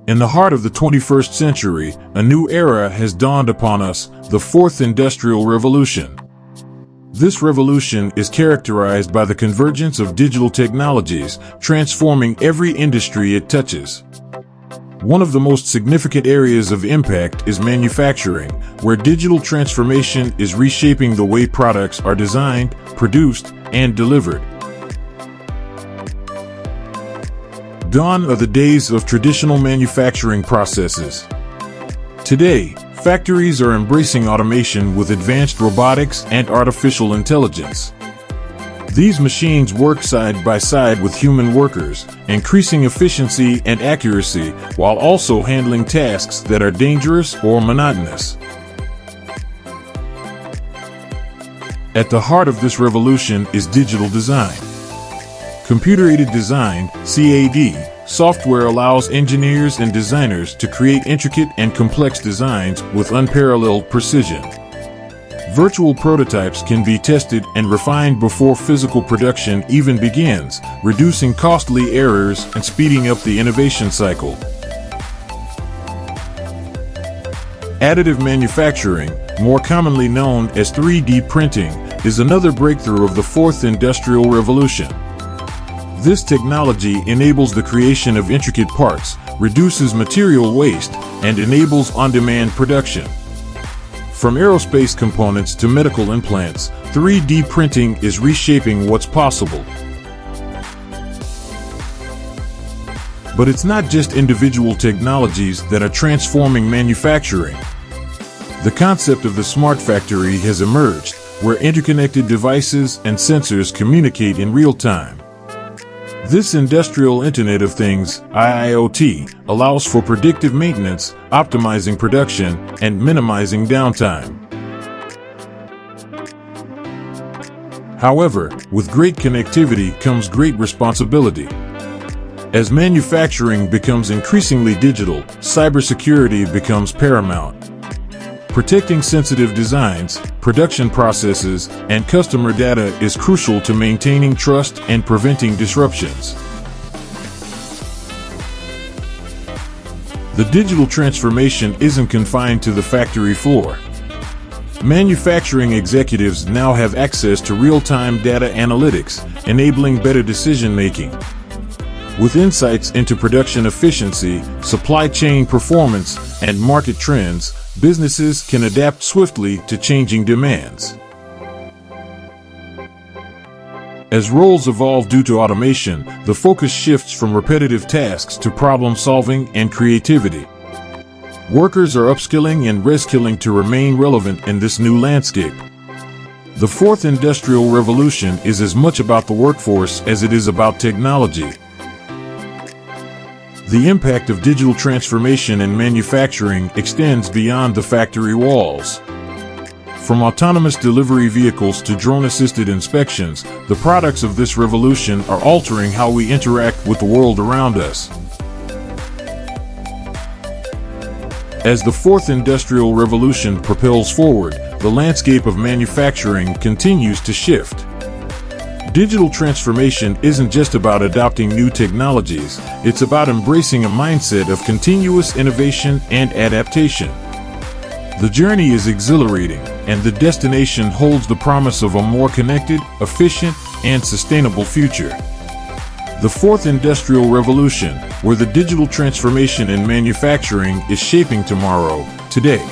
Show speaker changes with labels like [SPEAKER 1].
[SPEAKER 1] In the heart of the 21st century, a new era has dawned upon us, the fourth industrial revolution. This revolution is characterized by the convergence of digital technologies, transforming every industry it touches. One of the most significant areas of impact is manufacturing, where digital transformation is reshaping the way products are designed, produced, and delivered. Dawn of the days of traditional manufacturing processes. Today, factories are embracing automation with advanced robotics and artificial intelligence. These machines work side by side with human workers, increasing efficiency and accuracy while also handling tasks that are dangerous or monotonous. At the heart of this revolution is digital design. Computer-aided design, CAD, software allows engineers and designers to create intricate and complex designs with unparalleled precision. Virtual prototypes can be tested and refined before physical production even begins, reducing costly errors and speeding up the innovation cycle. Additive manufacturing, more commonly known as 3D printing, is another breakthrough of the fourth industrial revolution. This technology enables the creation of intricate parts, reduces material waste, and enables on-demand production. From aerospace components to medical implants, 3D printing is reshaping what's possible. But it's not just individual technologies that are transforming manufacturing. The concept of the smart factory has emerged, where interconnected devices and sensors communicate in real time. This Industrial Internet of Things, IIoT, allows for predictive maintenance, optimizing production, and minimizing downtime. However, with great connectivity comes great responsibility. As manufacturing becomes increasingly digital, cybersecurity becomes paramount. Protecting sensitive designs, production processes, and customer data is crucial to maintaining trust and preventing disruptions. The digital transformation isn't confined to the factory floor. Manufacturing executives now have access to real-time data analytics, enabling better decision-making. With insights into production efficiency, supply chain performance, and market trends, businesses can adapt swiftly to changing demands. As roles evolve due to automation, the focus shifts from repetitive tasks to problem-solving and creativity. Workers are upskilling and reskilling to remain relevant in this new landscape. The fourth industrial revolution is as much about the workforce as it is about technology. The impact of digital transformation in manufacturing extends beyond the factory walls. From autonomous delivery vehicles to drone-assisted inspections, the products of this revolution are altering how we interact with the world around us. As the fourth industrial revolution propels forward, the landscape of manufacturing continues to shift. Digital transformation isn't just about adopting new technologies, it's about embracing a mindset of continuous innovation and adaptation. The journey is exhilarating, and the destination holds the promise of a more connected, efficient, and sustainable future. The fourth industrial revolution, where the digital transformation in manufacturing is shaping tomorrow, today.